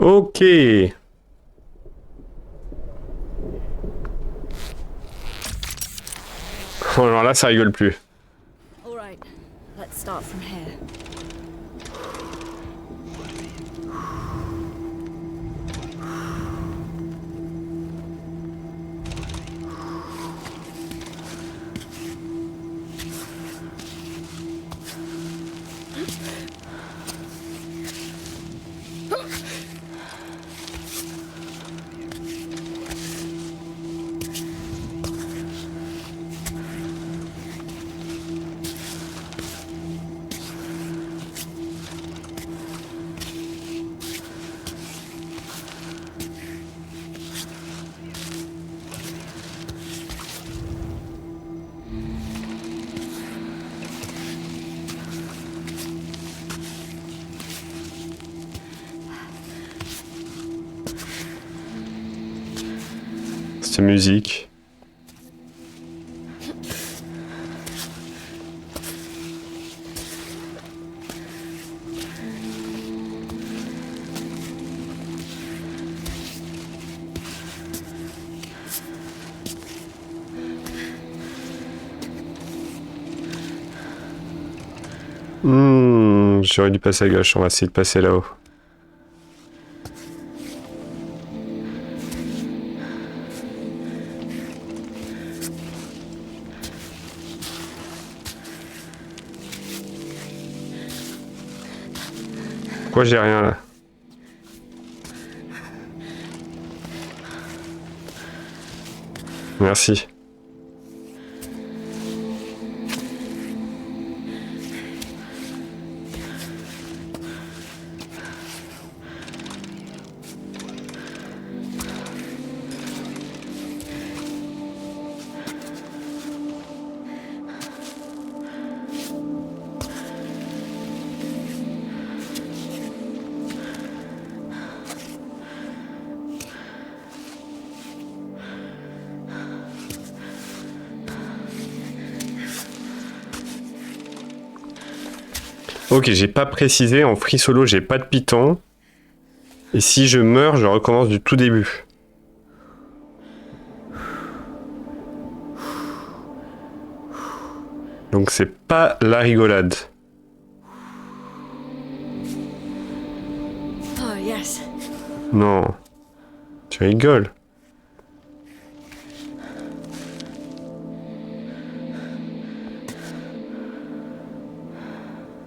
Ok. Oh, alors là, ça rigole plus. All right, let's start from here. Cette musique. J'aurais dû passer à gauche, on va essayer de passer là-haut. Pourquoi j'ai rien là? Merci. Ok, j'ai pas précisé, en free solo, j'ai pas de piton. Et si je meurs, je recommence du tout début. Donc c'est pas la rigolade. Oh, yes. Non. Tu rigoles.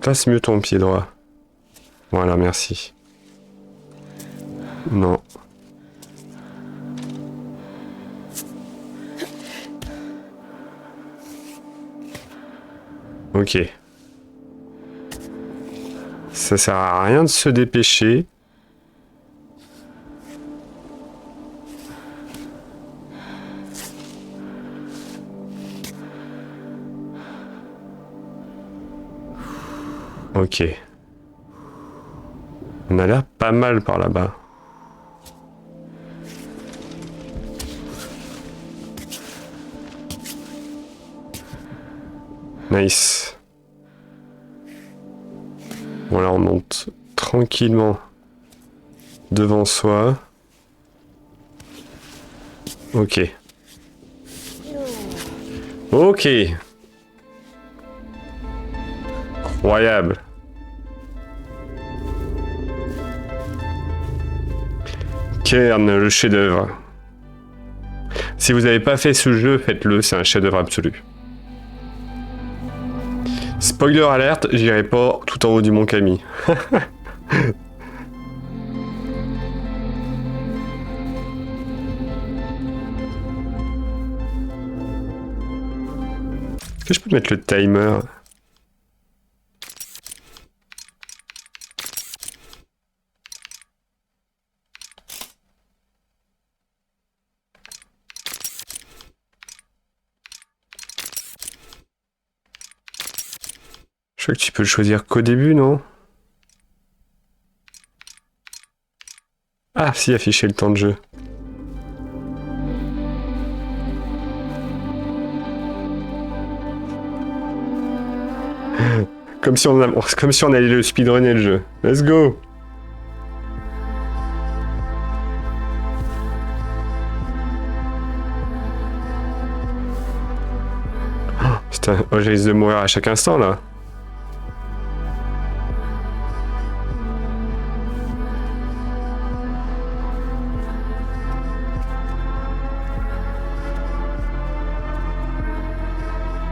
Place mieux ton pied droit. Voilà, merci. Non. Ok. Ça sert à rien de se dépêcher. Ok. On a l'air pas mal par là-bas. Nice. Bon là on monte tranquillement devant soi. Ok. Ok. Incroyable. Kern, le chef-d'œuvre. Si vous n'avez pas fait ce jeu, faites-le, c'est un chef-d'œuvre absolu. Spoiler alerte, j'irai pas tout en haut du mont Camille. Est-ce que je peux mettre le timer? Je crois que tu peux le choisir qu'au début, non? Ah, si, afficher le temps de jeu. Comme si on allait le speedrunner le jeu. Let's go! Putain, oh, je risque de mourir à chaque instant là.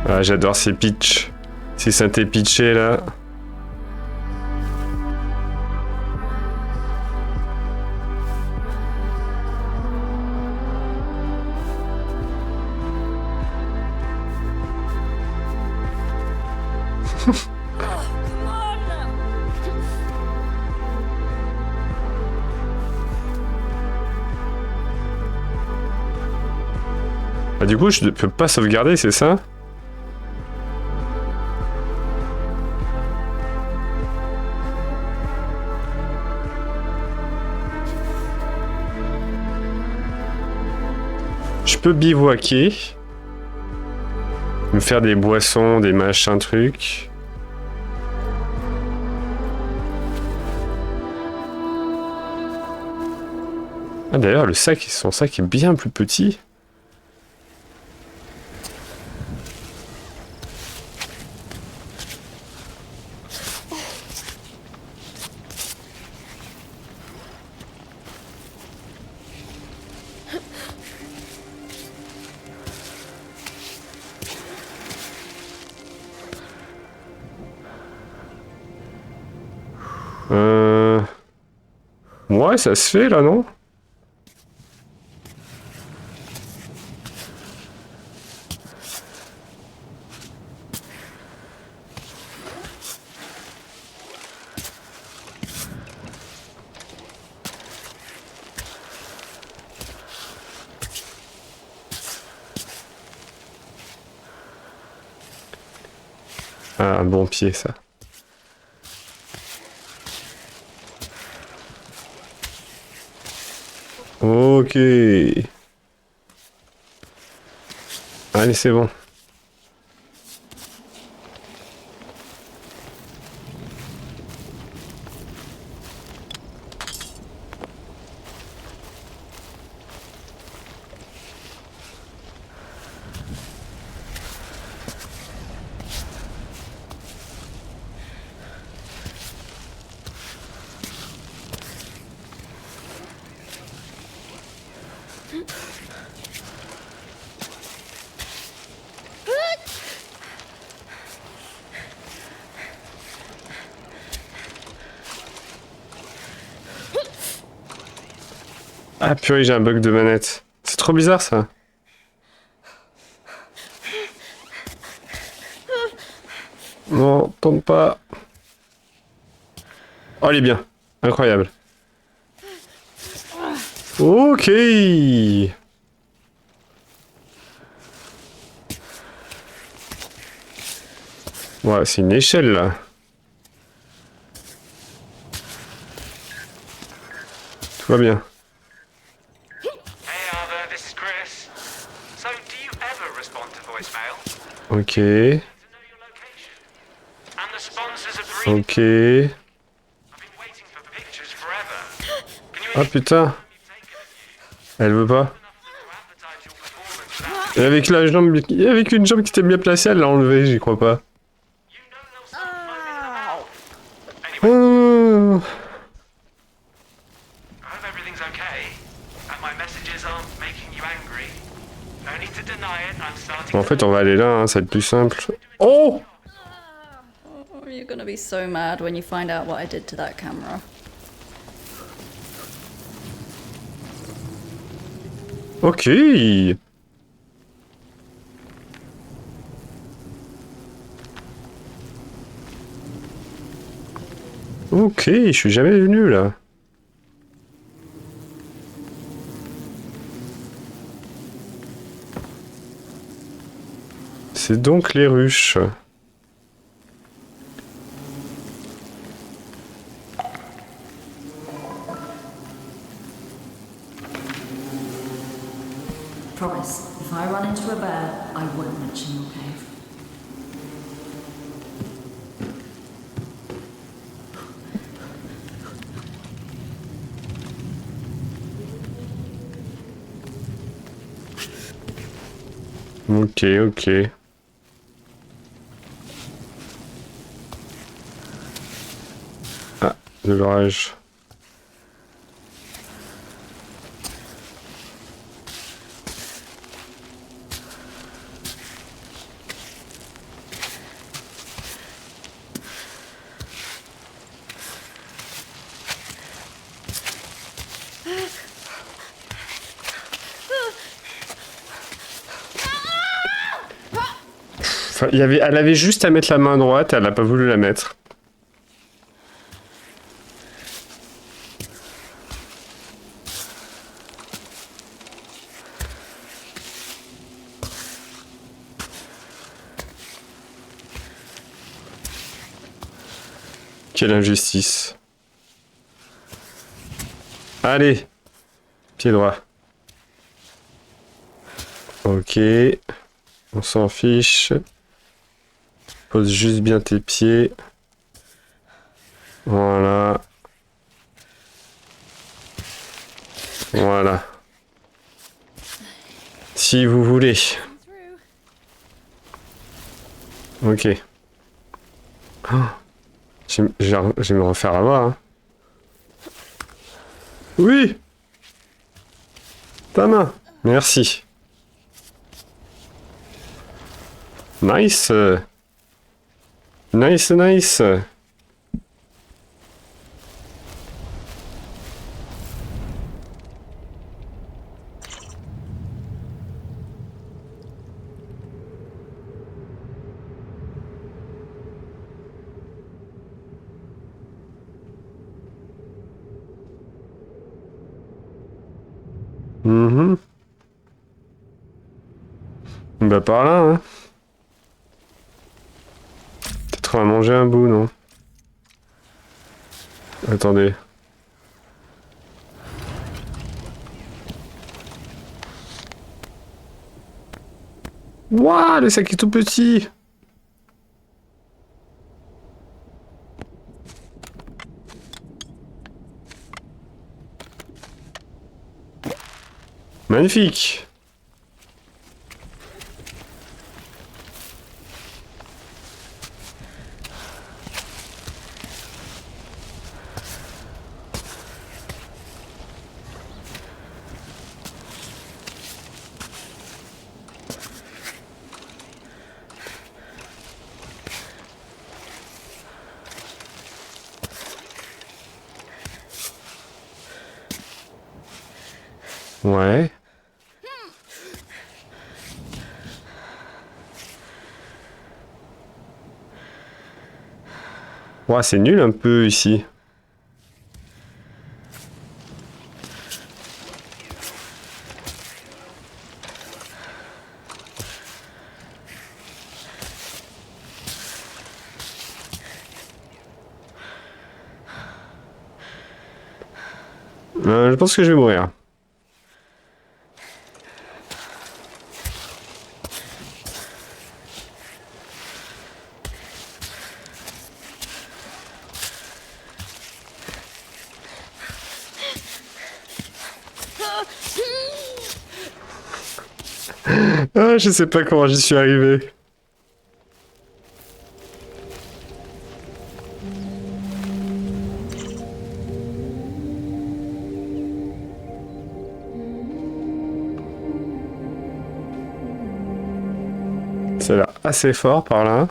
Ah, j'adore ces pitchs. Ces synthés pitchés là. Ah, du coup, je ne peux pas sauvegarder, c'est ça? Je peux bivouaquer. Me faire des boissons, des machins trucs. Ah d'ailleurs, le sac, son sac est bien plus petit. Ouais, ça se fait là, non? Ah, un bon pied, ça. Ok. Allez, c'est bon. Ah purée, j'ai un bug de manette. C'est trop bizarre ça. Non, tombe pas. Oh, elle est bien. Incroyable. Ok. Ouais, c'est une échelle là. Tout va bien. Ok. Ok. Ah putain. Elle veut pas. Et avec la jambe, avec une jambe qui était bien placée, elle l'a enlevée, j'y crois pas. Oh. En fait, on va aller là, hein, ça va être plus simple. Oh! Oh, you're gonna be so mad when you find out what I did to that camera. Ok. Ok, je suis jamais venu là. C'est donc les ruches. Promise, if I run into a bear, I won't mention your cave. Ok, ok. de l'orage. Enfin, elle avait juste à mettre la main droite, elle n'a pas voulu la mettre. Quelle injustice. Allez, pied droit. Ok, on s'en fiche. Pose juste bien tes pieds. Voilà. Voilà. Si vous voulez. Ok. Oh. Je vais me refaire avoir. Hein. Oui. Ta main. Merci. Nice. Nice, nice. Mhm. Bah par là, hein. Peut-être on va manger un bout, non? Attendez. Waouh, le sac est tout petit. Magnifique. Ouais. Ouah, c'est nul un peu ici. Je pense que je vais mourir. Ah, je sais pas comment j'y suis arrivé. Ça a l'air assez fort par là.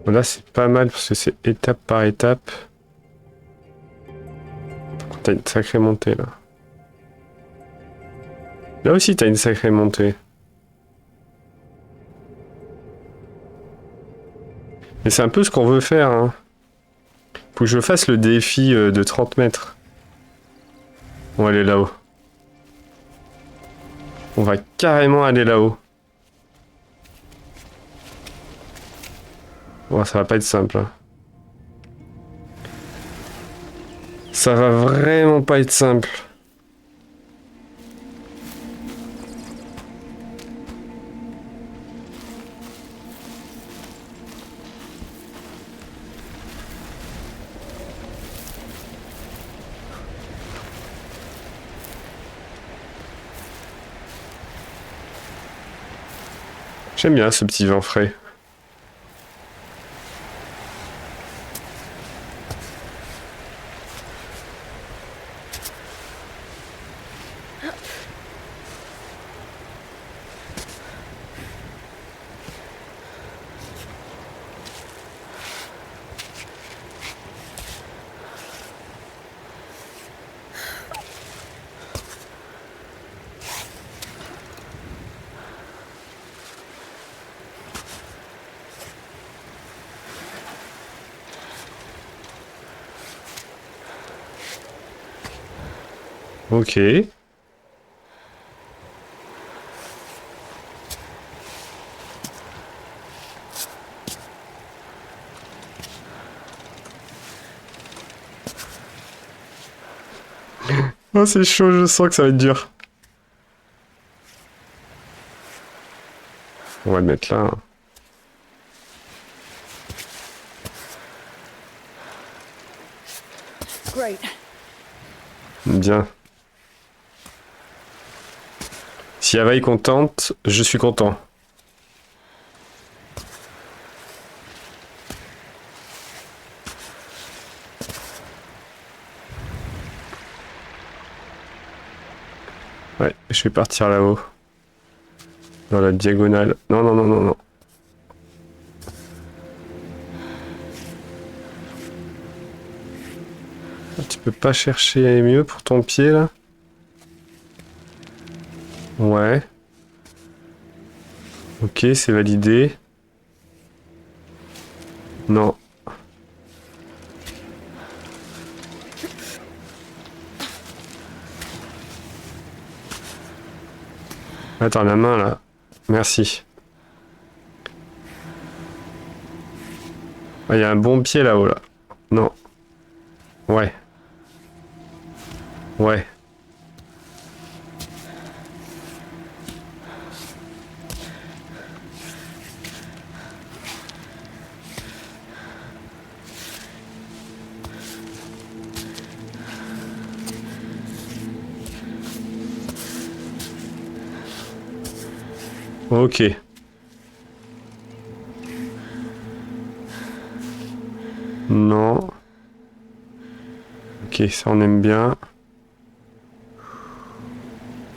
Là, c'est pas mal parce que c'est étape par étape. T'as une sacrée montée là. Là aussi, t'as une sacrée montée. Et c'est un peu ce qu'on veut faire. Hein. Faut que je fasse le défi de 30 mètres. On va aller là-haut. On va carrément aller là-haut. Bon, ça va pas être simple. Hein. Ça va vraiment pas être simple. J'aime bien ce petit vin frais. Ok. Oh, c'est chaud, je sens que ça va être dur. On va le mettre là. Great. Bien. Si Ava est contente, je suis content. Ouais, je vais partir là-haut. Dans la diagonale. Non, non, non, non, non. Tu peux pas chercher mieux pour ton pied, là? Ouais. Ok, c'est validé. Non. Attends, la main, là. Merci. Ah, il y a un bon pied là-haut, là. Non. Ouais. Ouais. Ok. Non. Ok, ça on aime bien.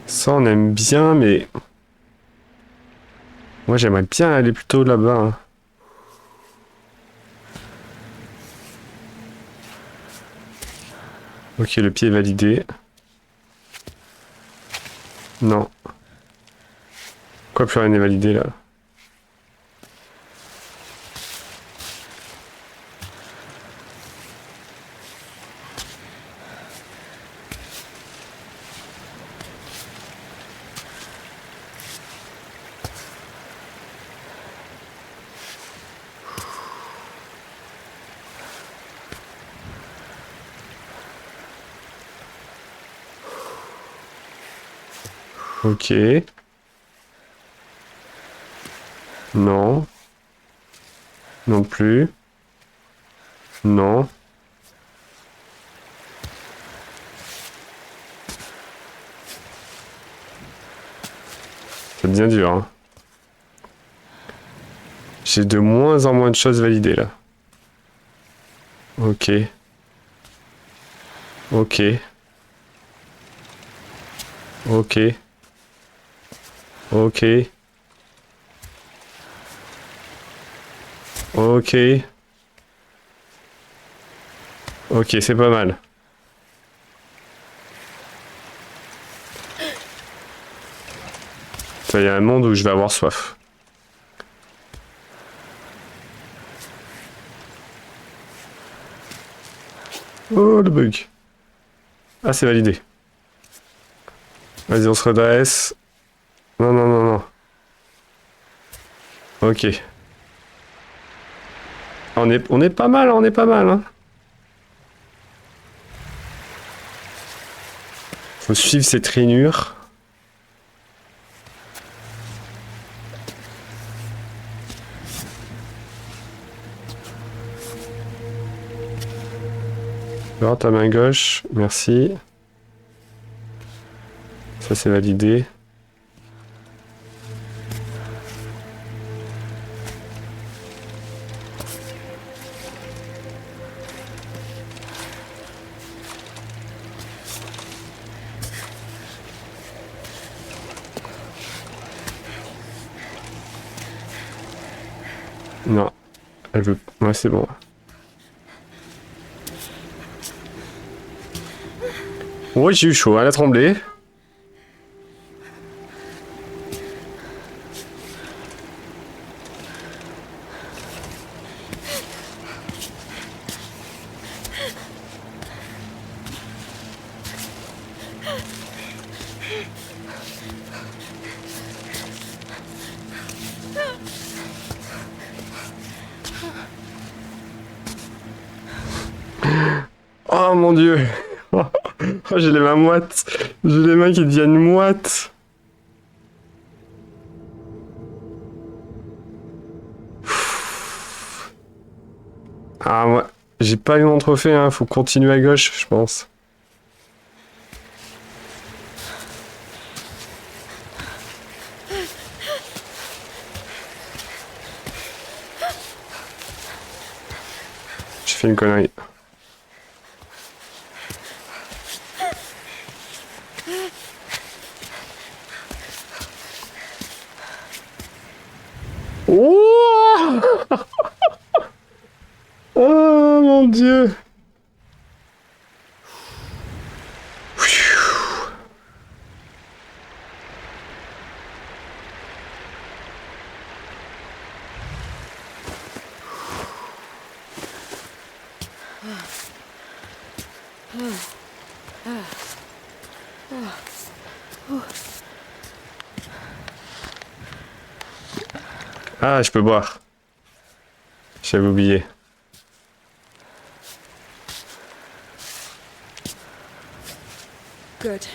Ça on aime bien, mais... Moi j'aimerais bien aller plutôt là-bas. Hein. Ok, le pied est validé. Non. Quoi, plus rien n'est validé là? Ok. Non. Non plus. Non. Ça devient dur. Hein. J'ai de moins en moins de choses validées là. Ok. Ok. Ok. Ok. Ok. Ok, c'est pas mal. Il y a un monde où je vais avoir soif. Oh, le bug. Ah, c'est validé. Vas-y, on se redresse. Non, non, non, non. Ok. On est pas mal, on est pas mal. Hein. Faut suivre cette rainure. Alors, ta main gauche, merci. Ça, c'est validé. Elle veut... Ouais, c'est bon. Ouais, j'ai eu chaud, elle a tremblé. Oh mon dieu. Oh, j'ai les mains moites. J'ai les mains qui deviennent moites. Ah, moi, j'ai pas eu mon trophée, hein. Faut continuer à gauche, je pense. J'ai fait une connerie. Oh, oh mon dieu. Ah, je peux boire. J'avais oublié. Good.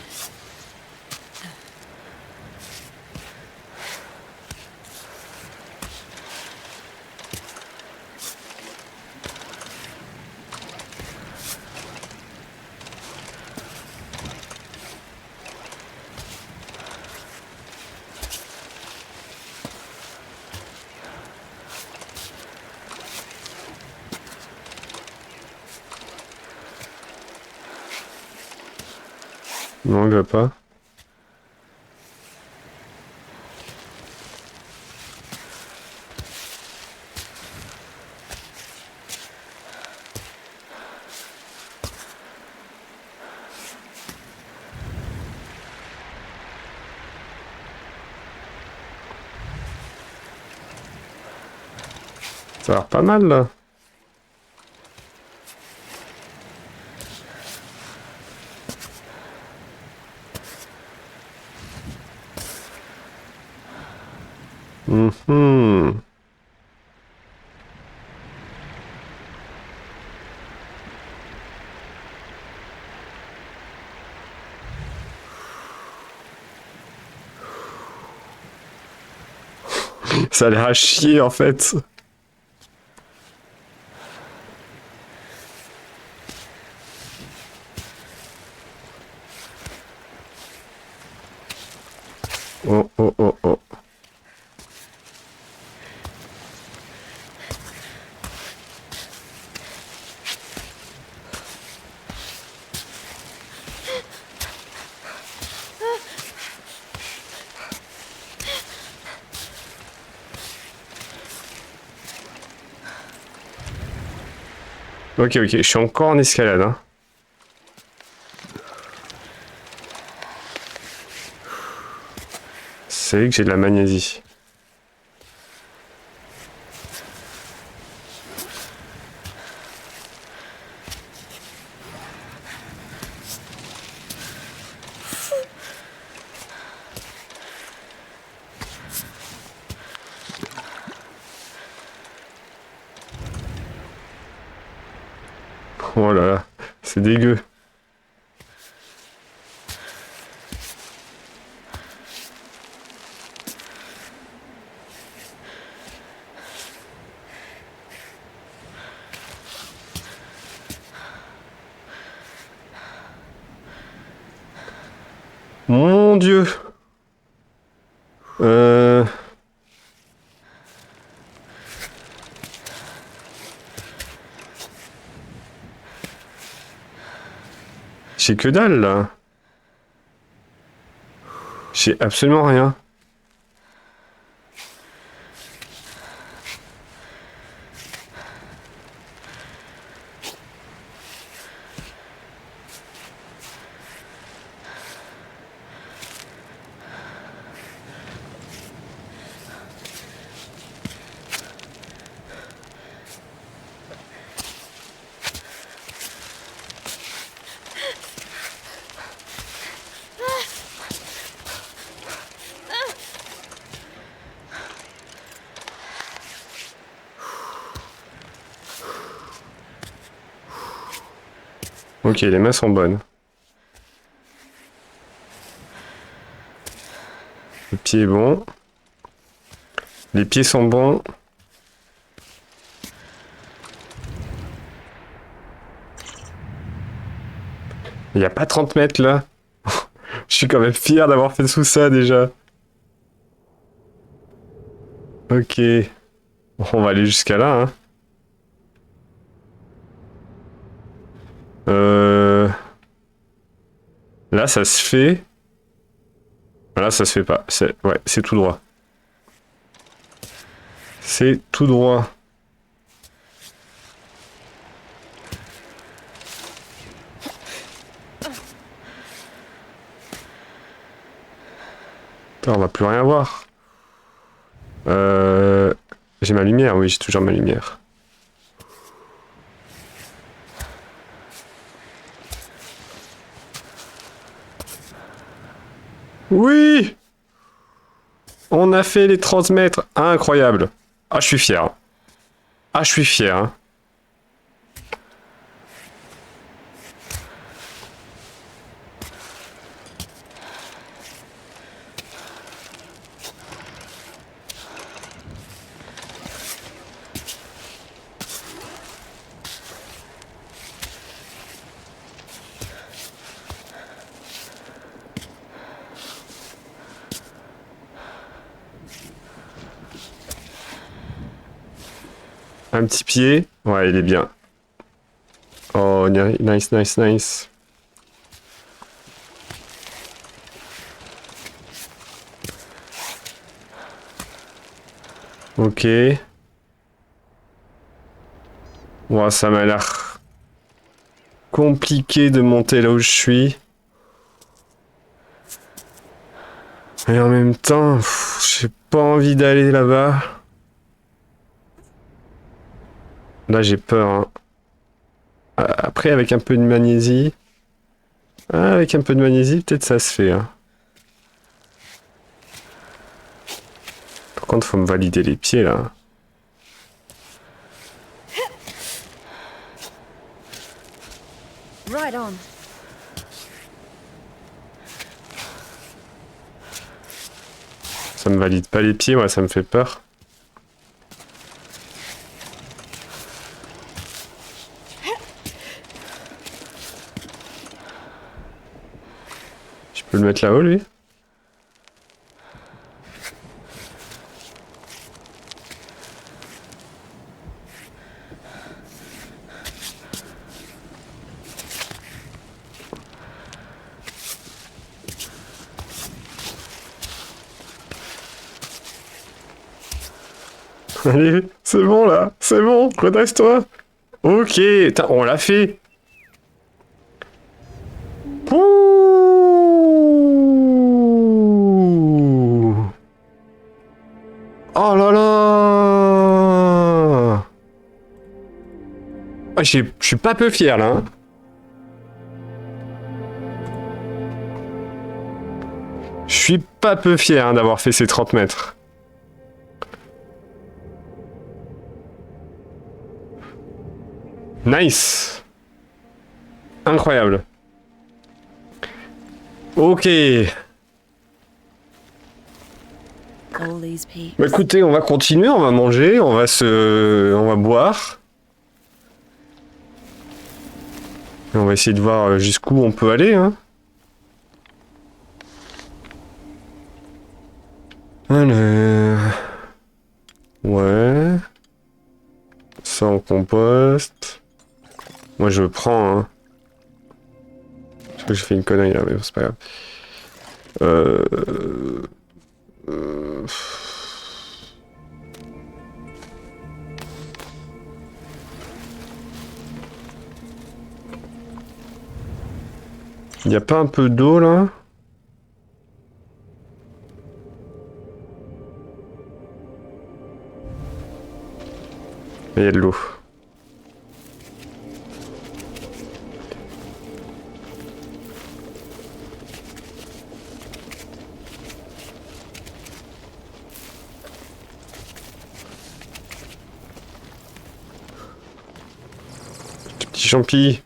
Non, il va pas. Ça a l'air pas mal là. Mhm. Ça a l'air à chier en fait. Oh oh oh oh. Ok, ok, je suis encore en escalade. Hein. C'est vrai que j'ai de la magnésie. Oh là là, c'est dégueu. Mon dieu. Euh... J'ai que dalle là. J'ai absolument rien. Ok, les mains sont bonnes. Le pied est bon. Les pieds sont bons. Il n'y a pas 30 mètres là. Je suis quand même fier d'avoir fait sous ça déjà. Ok. On va aller jusqu'à là. Hein. Là, ça se fait. Là, ça se fait pas. Ouais, c'est tout droit. C'est tout droit. Putain, on va plus rien voir. J'ai ma lumière, oui, j'ai toujours ma lumière. Oui! On a fait les 30 mètres. Incroyable. Ah, je suis fier. Ah, je suis fier. Hein. Un petit pied. Ouais, il est bien. Oh, nice, nice, nice. Ok. Ouais, ça m'a l'air compliqué de monter là où je suis. Et en même temps, j'ai pas envie d'aller là-bas. Là, j'ai peur. Hein. Après, avec un peu de magnésie... Ah, avec un peu de magnésie, peut-être ça se fait. Hein. Par contre, faut me valider les pieds, là. Right on. Ça me valide pas les pieds, moi, ça me fait peur. Je peux le mettre là-haut, lui? Allez, c'est bon là, c'est bon, redresse-toi. Ok, on l'a fait. Ouh. Oh là là. Ah, je suis pas peu fier là. Hein. Je suis pas peu fier hein, d'avoir fait ces 30 mètres. Nice. Incroyable. Ok. Bah écoutez, on va continuer, on va manger, on va boire. Et on va essayer de voir jusqu'où on peut aller. Hein. Alors... Ouais. Ça on composte. Moi je prends. Hein. Je crois que j'ai fait une connerie là, mais c'est pas grave. Y a pas un peu d'eau là? Il y a de l'eau. Petit champi.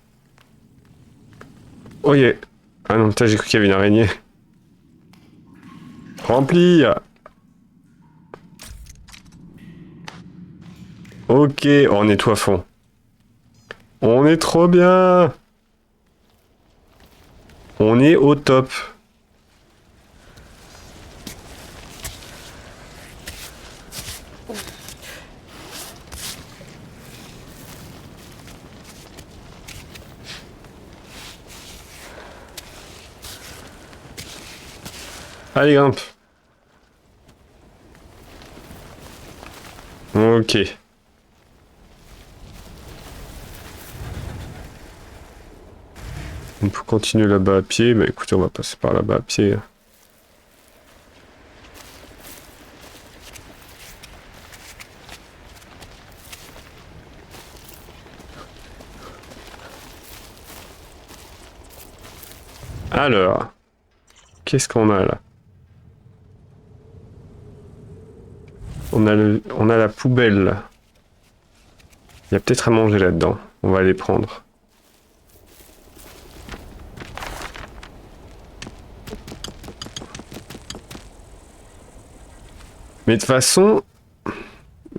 Oh yeah. Ah non, putain, j'ai cru qu'il y avait une araignée. Remplir. Ok, oh, on est tout à fond. On est trop bien. On est au top. Allez, grimpe. Ok. On peut continuer là-bas à pied. Bah écoutez, on va passer par là-bas à pied. Alors, qu'est-ce qu'on a là? On a la poubelle. Il y a peut-être à manger là-dedans. On va les prendre. Mais de toute façon...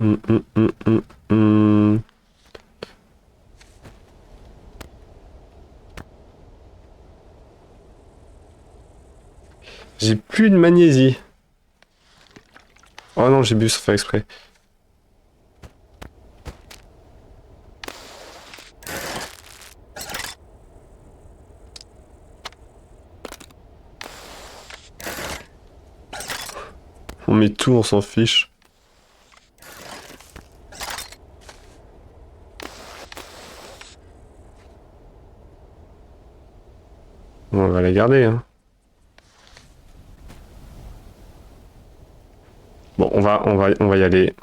hum. J'ai plus de magnésie. Oh non, j'ai bu sans faire exprès. On met tout, on s'en fiche. On va la garder, hein. Bon, on va y aller.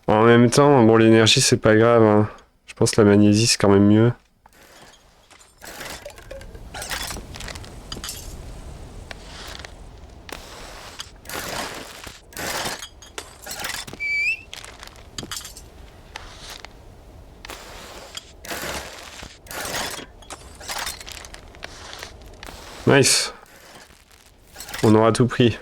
En même temps, bon, l'énergie, c'est pas grave, hein. Je pense que la magnésie, c'est quand même mieux. Nice. On aura tout pris.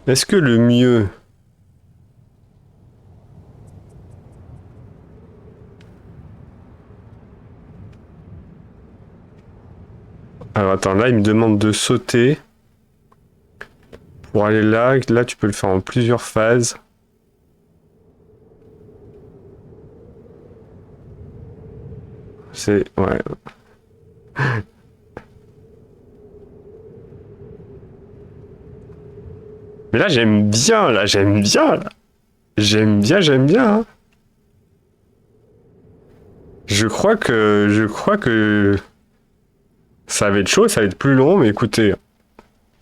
Est-ce que le mieux... Alors attends, là, il me demande de sauter. Pour aller là, là, tu peux le faire en plusieurs phases. C'est... Ouais. Mais là, j'aime bien, là, j'aime bien, là. J'aime bien, hein. Je crois que ça va être chaud, ça va être plus long, mais écoutez,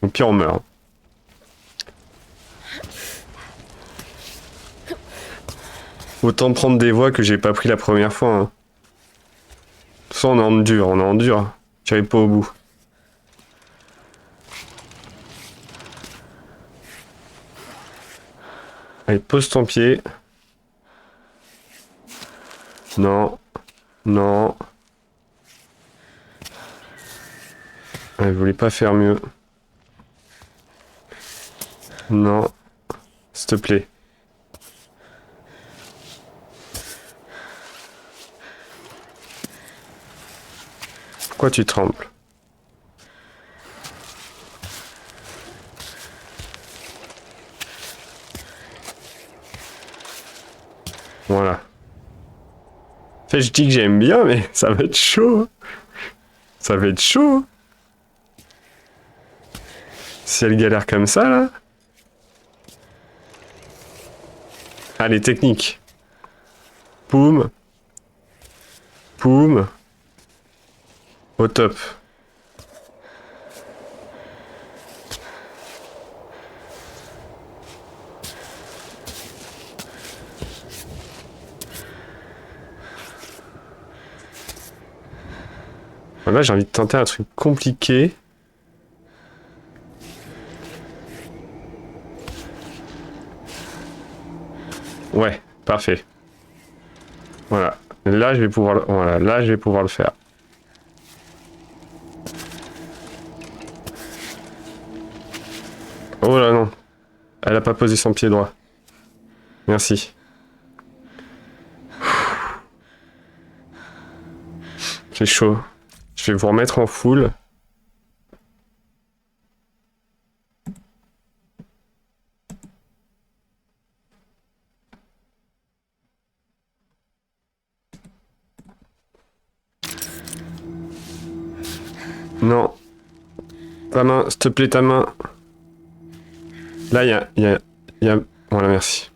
au pire on meurt. Autant prendre des voies que j'ai pas pris la première fois, hein. Tout ça, on est en dur. J'arrive pas au bout. Allez, pose ton pied. Non. Non. Elle voulait pas faire mieux. Non. S'il te plaît. Pourquoi tu trembles? Voilà. En fait, je dis que j'aime bien, mais ça va être chaud. Ça va être chaud. Si elle galère comme ça, là. Allez, technique. Poum. Poum. Au top. Là, j'ai envie de tenter un truc compliqué. Ouais, parfait. Voilà. Là, je vais pouvoir voilà, là, je vais pouvoir le faire. Oh là non. Elle a pas posé son pied droit. Merci. C'est chaud. Je vais vous remettre en full. Non. Ta main, s'il te plaît, ta main. Là, il y a... Voilà, merci.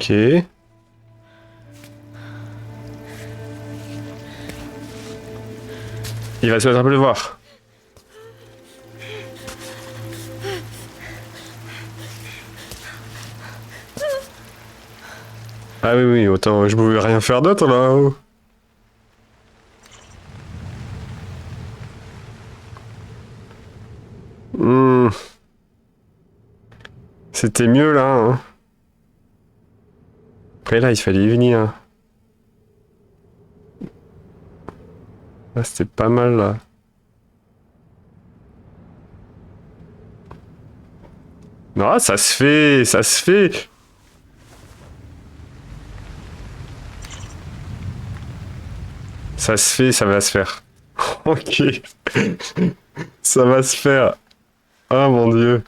Ok. Il va se mettre à pleuvoir. Ah oui, oui, autant je pouvais rien faire d'autre là. Hmm. C'était mieux là. Hein. Après là, il fallait y venir. Là, c'était pas mal là. Non, ça se fait, ça se fait. Ça se fait, ça va se faire. Ok. Ça va se faire. Ah mon dieu.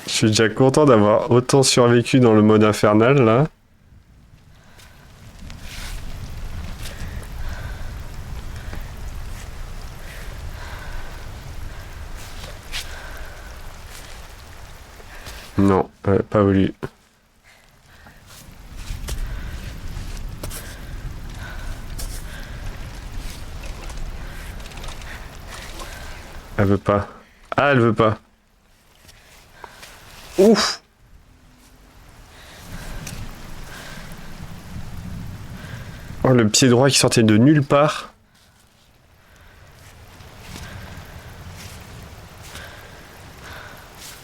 Je suis déjà content d'avoir autant survécu dans le mode infernal là. Non, pas voulu. Elle veut pas. Ah, elle veut pas. Ouf! Oh, le pied droit qui sortait de nulle part.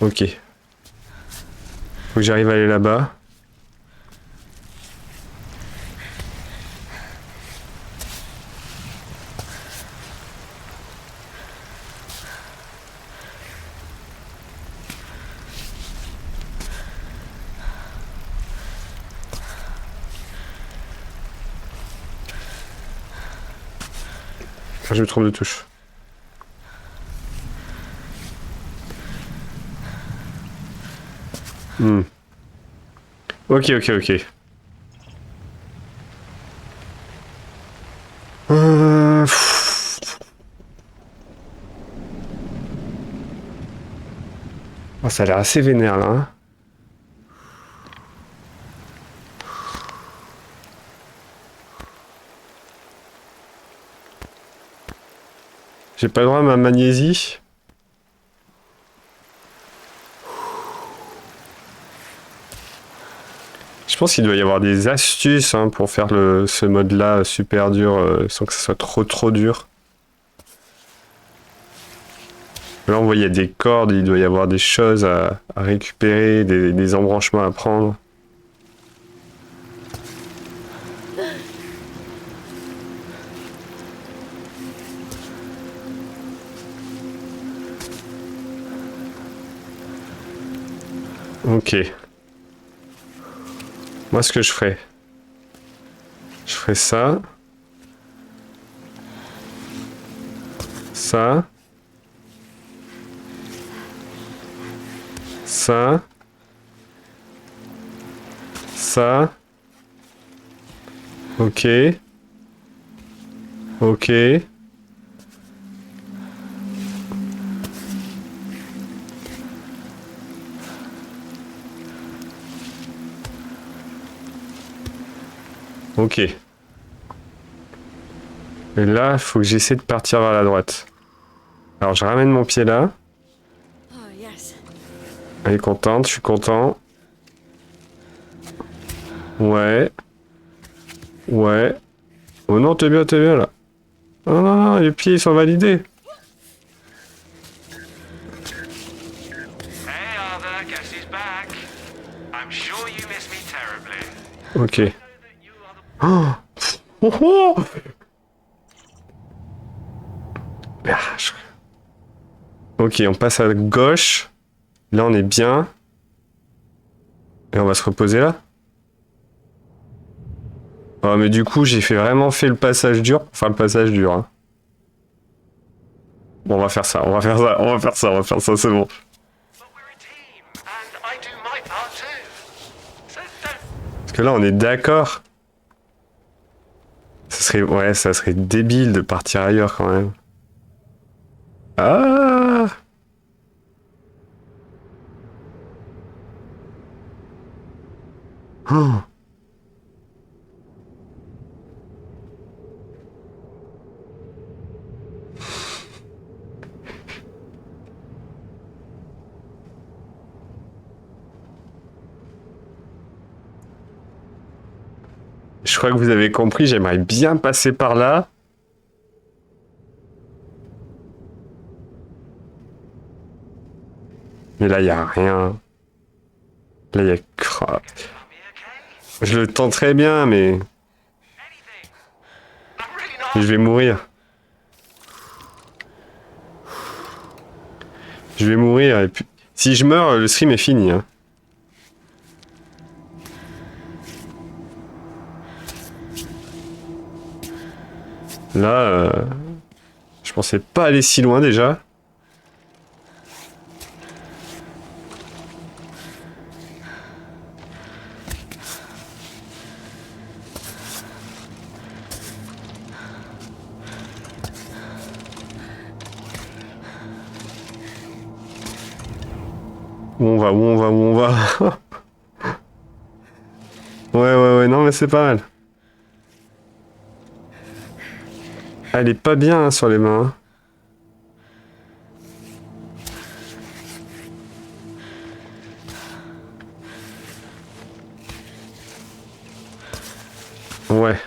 Ok. Faut que j'arrive à aller là-bas. Ah, je me trompe de touche. Hmm. Ok, ok, ok. Pff. Oh, ça a l'air assez vénère là. Hein. J'ai pas le droit à ma magnésie. Je pense qu'il doit y avoir des astuces hein, pour faire ce mode-là super dur sans que ce soit trop dur. Là, on voit il y a des cordes, il doit y avoir des choses à récupérer, des embranchements à prendre. Ok. Moi, ce que je ferais ça. Ça. Ça. Ça. Ok. Ok. Ok. Et là, faut que j'essaie de partir vers la droite. Alors, je ramène mon pied là. Oh, yes. Elle est contente, je suis content. Ouais. Ouais. Oh non, t'es bien là. Non, non, non, les pieds ils sont validés. Hey Arthur, guess who's back? I'm sure you miss me terribly. Ok. Know that you are the Oh, oh, oh. Ah, ok, on passe à gauche. Là, on est bien. Et on va se reposer là. Oh, mais du coup, j'ai vraiment fait le passage dur. Enfin, le passage dur. Hein. Bon, on va faire ça, c'est bon. but we're a team, and I do my part too. So don't. Parce que là, on est d'accord. Ouais, ça serait débile de partir ailleurs quand même. Ah! Oh. Je crois que vous avez compris, j'aimerais bien passer par là. Mais là, il n'y a rien. Là, il y a... Oh. Tell me, okay? Je le tente très bien, mais... Anything. I'm really not. Je vais mourir. Je vais mourir, et puis... Si je meurs, le stream est fini. Hein. Là, je pensais pas aller si loin déjà. Où on va, où on va, où on va. Ouais, non mais c'est pas mal. Elle est pas bien hein, sur les mains. Ouais.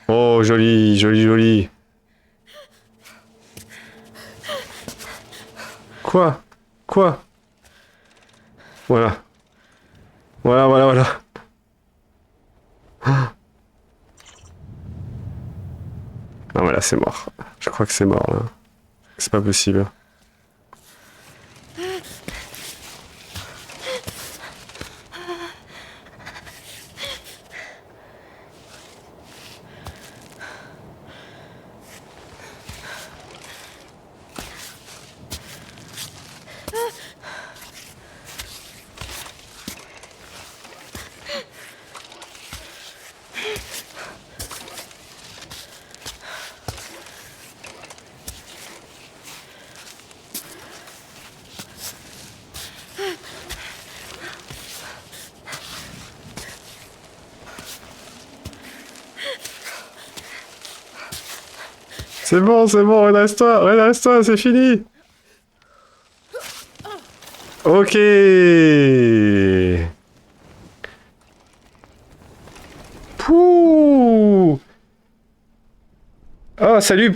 Oh, joli, joli, joli. Quoi? Quoi? Voilà. Voilà. Ah. Non, mais là, c'est mort. Je crois que c'est mort, là. C'est pas possible. C'est bon, redresse-toi, c'est fini. Ok. Pouh. Oh, salut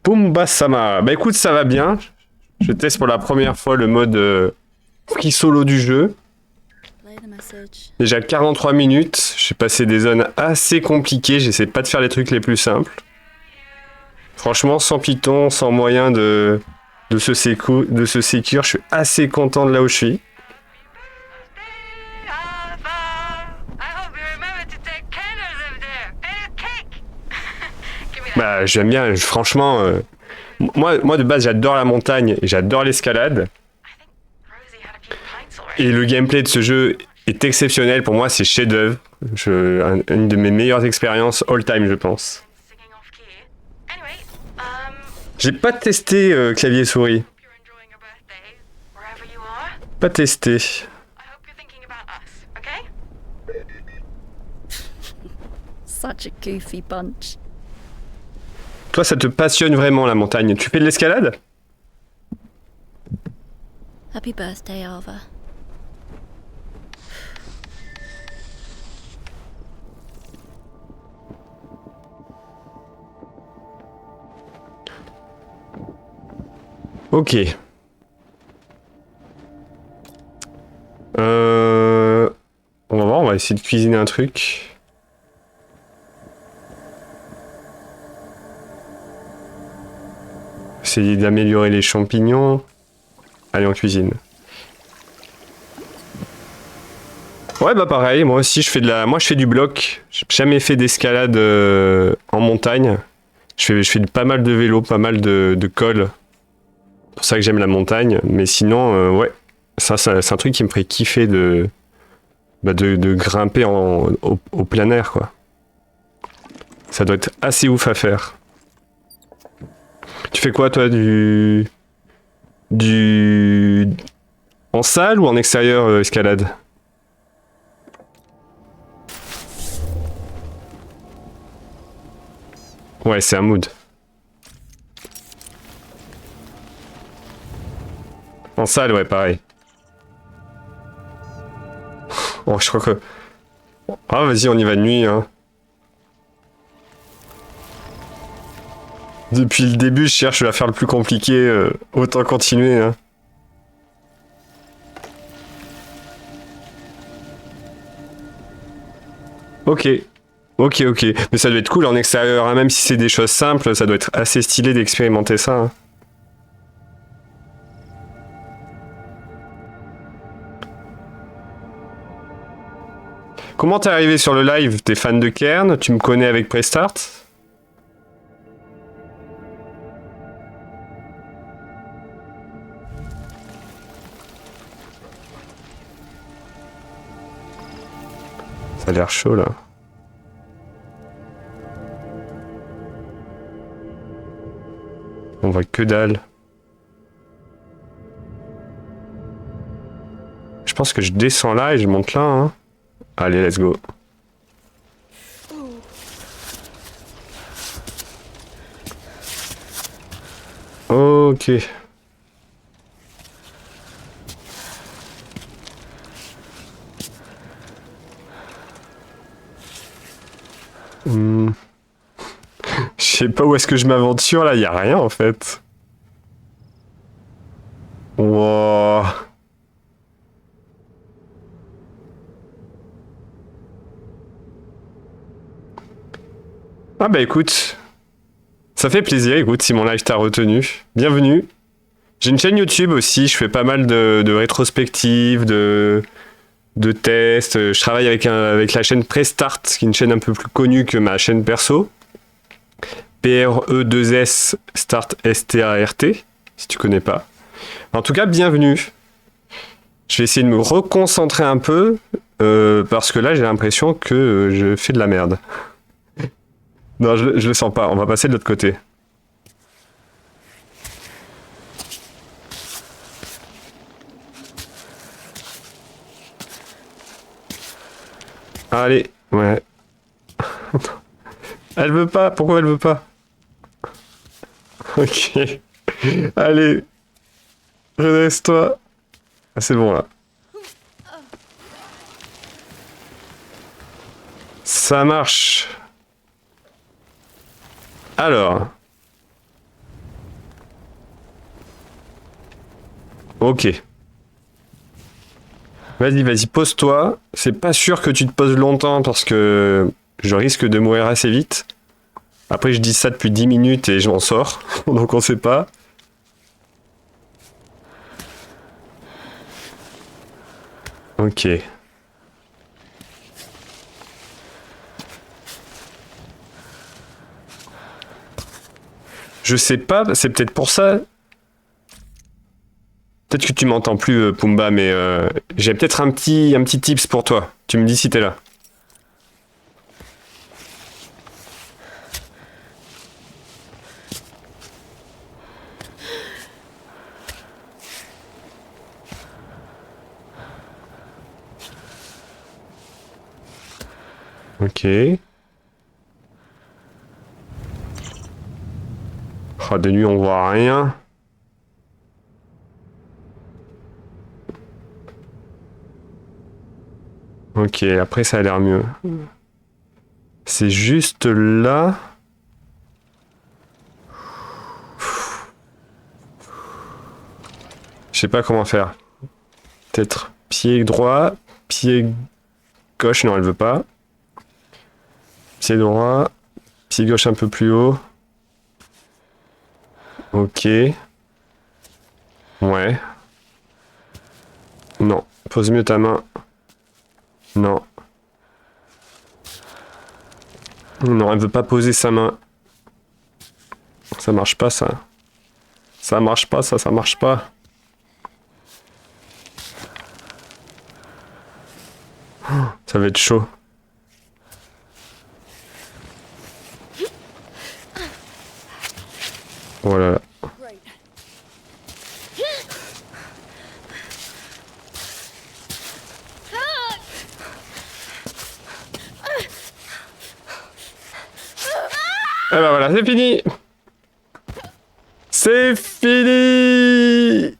Pumbasama. Bah écoute, ça va bien. Je teste pour la première fois le mode free solo du jeu. Play the message. Déjà 43 minutes. J'ai passé des zones assez compliquées. J'essaie pas de faire les trucs les plus simples. Franchement, sans Python, sans moyen de se sécure, je suis assez content de là où je suis. Hey Arthur, I hope you remember to take candles over there and a cake. Give me that. Bah, j'aime bien, franchement. Moi, de base, j'adore la montagne et j'adore l'escalade. I think Rosie had a few pints already. Et le gameplay de ce jeu est exceptionnel. Pour moi, c'est chef-d'œuvre. Une de mes meilleures expériences all-time, je pense. Singing off key. Anyway, J'ai pas testé clavier-souris. hope you're enjoying your birthday wherever you are. Pas testé. I hope you're thinking about us, okay? Such a goofy bunch. Toi, ça te passionne vraiment la montagne. Tu fais de l'escalade? Happy birthday, Alva. Ok. On va voir, on va essayer de cuisiner un truc. Essayer d'améliorer les champignons. Allez, on cuisine. Ouais, bah pareil, moi aussi je fais moi je fais du bloc. J'ai jamais fait d'escalade en montagne. Je fais pas mal de vélo, pas mal de col. C'est pour ça que j'aime la montagne. Mais sinon, ouais, ça c'est un truc qui me ferait kiffer de grimper au plein air, quoi. Ça doit être assez ouf à faire. Tu fais quoi, toi, en salle ou en extérieur escalade? Ouais, c'est un mood. En salle, ouais, pareil. Oh, je crois que... Ah, vas-y, on y va de nuit, hein. Depuis le début, je cherche à faire le plus compliqué. Autant continuer, hein. Ok. Ok, ok. Mais ça doit être cool en extérieur, hein. Même si c'est des choses simples, ça doit être assez stylé d'expérimenter ça, hein. Comment t'es arrivé sur le live? T'es fan de Kern? Tu me connais avec Prestart? Ça a l'air chaud là. On voit que dalle. Je pense que je descends là et je monte là, hein. Allez, let's go. Ok. Je sais pas où est-ce que je m'aventure là, y a rien en fait. Wow. Ah bah écoute, ça fait plaisir, écoute, si mon live t'a retenu. Bienvenue. J'ai une chaîne YouTube aussi, je fais pas mal de rétrospectives, de tests. Je travaille avec la chaîne Prestart, qui est une chaîne un peu plus connue que ma chaîne perso. PRE2S Start S-T-A-R-T, si tu connais pas. En tout cas, bienvenue. Je vais essayer de me reconcentrer un peu, parce que là, j'ai l'impression que je fais de la merde. Non, je le sens pas. On va passer de l'autre côté. Allez, ouais. Elle veut pas. Pourquoi elle veut pas? Ok. Allez. Redresse-toi. Ah, c'est bon, là. Ça marche. Alors. Ok. Vas-y, vas-y, pose-toi. C'est pas sûr que tu te poses longtemps parce que je risque de mourir assez vite. Après, je dis ça depuis 10 minutes et je m'en sors. Donc on sait pas. Ok. Je sais pas, c'est peut-être pour ça. Peut-être que tu m'entends plus, Pumba, mais j'ai peut-être un petit tips pour toi. Tu me dis si t'es là. Ok. Oh, de nuit, on voit rien. Ok, après ça a l'air mieux. C'est juste là. Je sais pas comment faire. Peut-être pied droit, pied gauche, non elle veut pas. Pied droit, pied gauche un peu plus haut. Ok. Ouais. Non, pose mieux ta main. Non. Non, elle veut pas poser sa main. Ça marche pas ça. Ça marche pas ça, ça marche pas. Ça va être chaud. Voilà. Et ben voilà, c'est fini. C'est fini.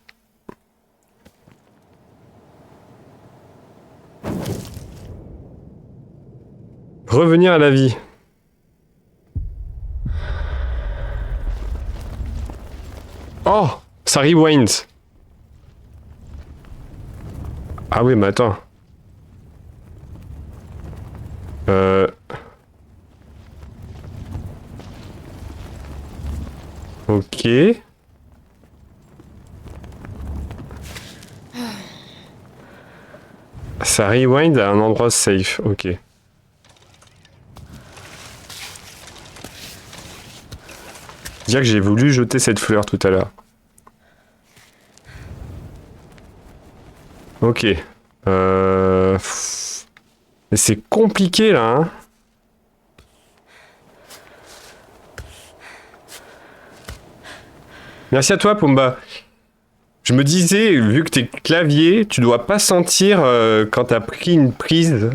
Revenir à la vie. Oh, ça rewind. Ah oui, mais attends. Ok. Ça rewind à un endroit safe, ok. Dire que j'ai voulu jeter cette fleur tout à l'heure. Ok. Mais c'est compliqué là, hein. Merci à toi, Pumba. Je me disais, vu que t'es clavier, tu dois pas sentir quand t'as pris une prise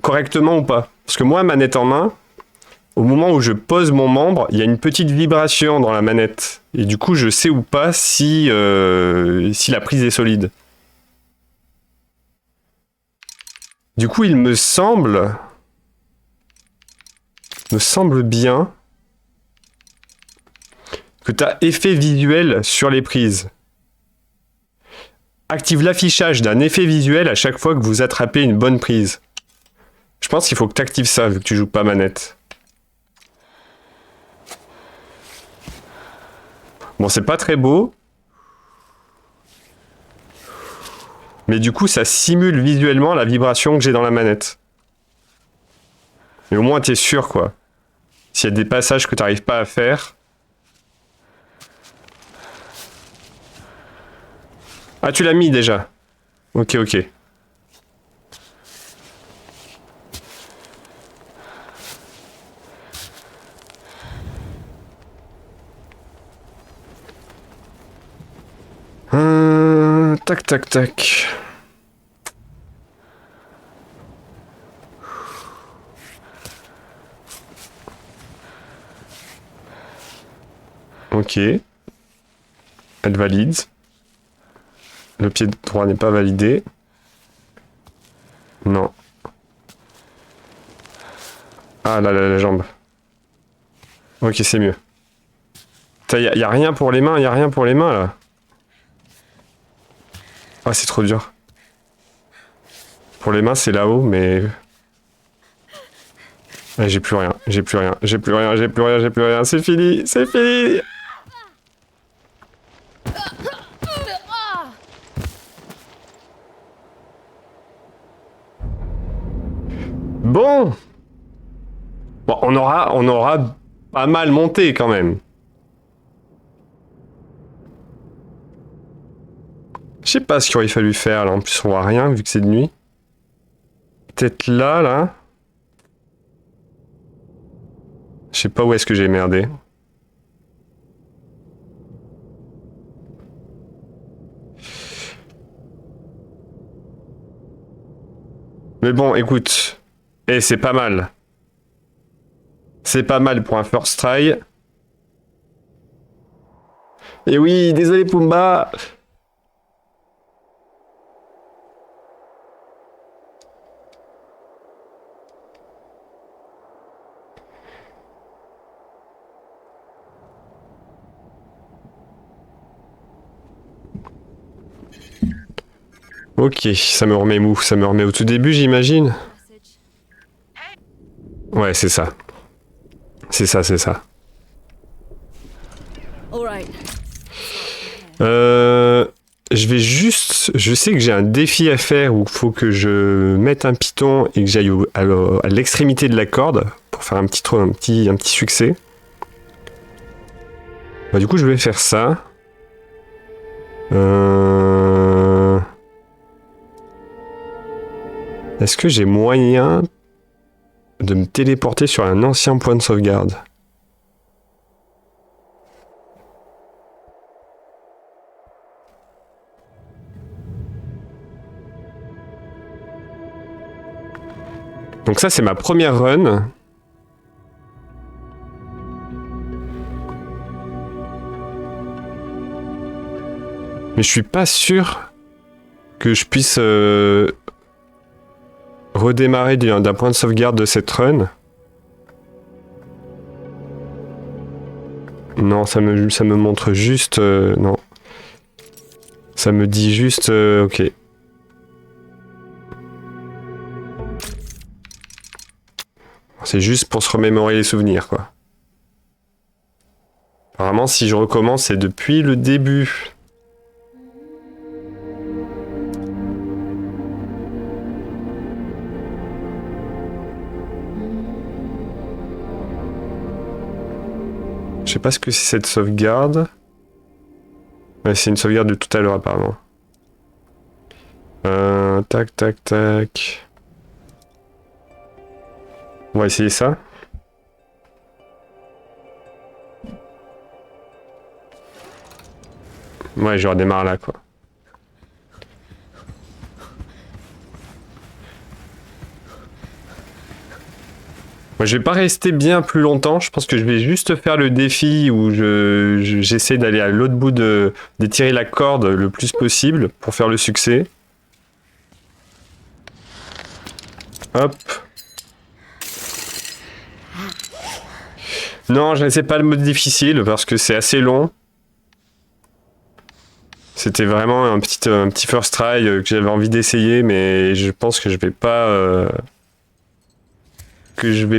correctement ou pas. Parce que moi, manette en main, au moment où je pose mon membre, il y a une petite vibration dans la manette. Et du coup, je sais ou pas si la prise est solide. Du coup, il me semble bien que tu as effet visuel sur les prises. Active l'affichage d'un effet visuel à chaque fois que vous attrapez une bonne prise. Je pense qu'il faut que tu actives ça vu que tu joues pas manette. Bon, c'est pas très beau. Mais du coup, ça simule visuellement la vibration que j'ai dans la manette. Mais au moins, t'es sûr, quoi. S'il y a des passages que t'arrives pas à faire... Ah, tu l'as mis déjà. Ok, ok. Tac, tac, tac. Ok. Elle valide. Le pied droit n'est pas validé. Non. Ah là là, la jambe. Ok, c'est mieux. Y a rien pour les mains, y a rien pour les mains là. Ah, c'est trop dur. Pour les mains, c'est là-haut, mais... Ah, j'ai plus rien, j'ai plus rien, j'ai plus rien, j'ai plus rien, j'ai plus rien. C'est fini, c'est fini. Bon. Bon, on aura pas mal monté quand même. Je sais pas ce qu'il aurait fallu faire là. En plus, on voit rien vu que c'est de nuit. Peut-être là, là. Je sais pas où est-ce que j'ai merdé. Mais bon, écoute. Eh, c'est pas mal. C'est pas mal pour un first try. Et oui, désolé Pumba. Ok, ça me remet où? Ça me remet au tout début, j'imagine? Ouais, c'est ça. C'est ça, c'est ça. All right. Je vais juste... Je sais que j'ai un défi à faire où il faut que je mette un piton et que j'aille à l'extrémité de la corde pour faire un petit succès. Bah, du coup, je vais faire ça. Est-ce que j'ai moyen de me téléporter sur un ancien point de sauvegarde? Donc ça, c'est ma première run. Mais je suis pas sûr que je puisse redémarrer d'un point de sauvegarde de cette run. Non, ça me montre juste... non. Ça me dit juste... ok. C'est juste pour se remémorer les souvenirs, quoi. Apparemment, si je recommence, c'est depuis le début. Je sais pas ce que c'est cette sauvegarde. Ouais, c'est une sauvegarde de tout à l'heure, apparemment. Tac, tac, tac. On va essayer ça. Ouais, je redémarre là, quoi. Moi, je vais pas rester bien plus longtemps. Je pense que je vais juste faire le défi où j'essaie d'aller à l'autre bout d'étirer la corde le plus possible pour faire le succès. Hop. Non, je n'essaie pas le mode difficile parce que c'est assez long. C'était vraiment un petit first try que j'avais envie d'essayer, mais je pense que je vais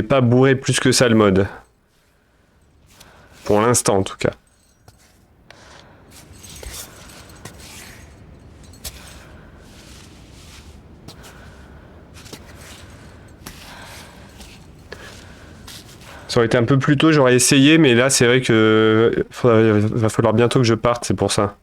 pas bourrer plus que ça le mode. Pour l'instant, en tout cas. Ça aurait été un peu plus tôt, j'aurais essayé, mais là, c'est vrai que va falloir bientôt que je parte, c'est pour ça.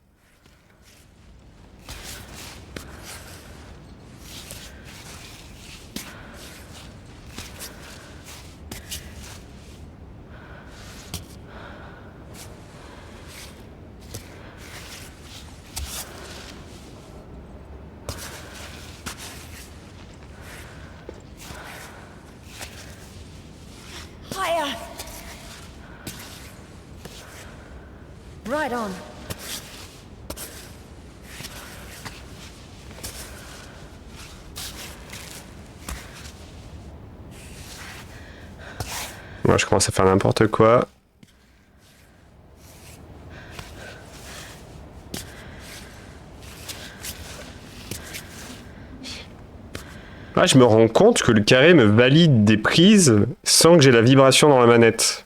Higher! Right on. Moi, je commence à faire n'importe quoi. Ah, je me rends compte que le carré me valide des prises sans que j'ai la vibration dans la manette.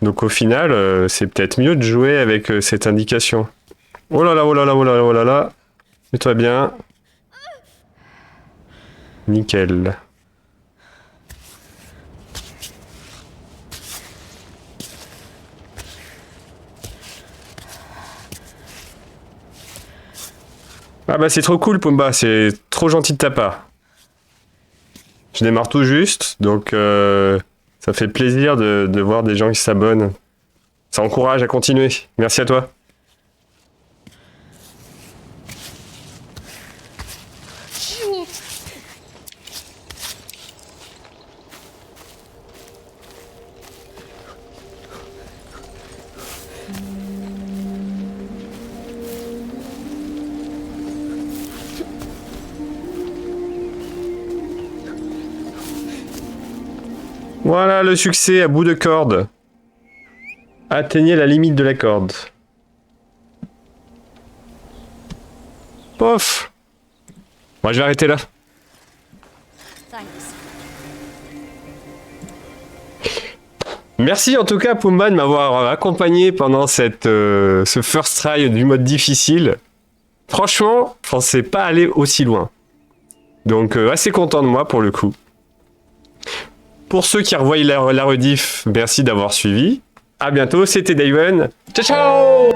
Donc au final, c'est peut-être mieux de jouer avec cette indication. Oh là là, oh là là, oh là là, oh là là. Mets-toi bien. Nickel. Ah bah c'est trop cool Pumba, c'est trop gentil de ta part. Je démarre tout juste, donc ça fait plaisir de voir des gens qui s'abonnent. Ça encourage à continuer. Merci à toi. Voilà le succès à bout de corde. Atteignez la limite de la corde. Pof. Moi je vais arrêter là. Thanks. Merci en tout cas Pumba de m'avoir accompagné pendant ce first try du mode difficile. Franchement, je pensais pas aller aussi loin. Donc assez content de moi pour le coup. Pour ceux qui revoient la rediff, merci d'avoir suivi. À bientôt, c'était Dayven. Ciao ciao.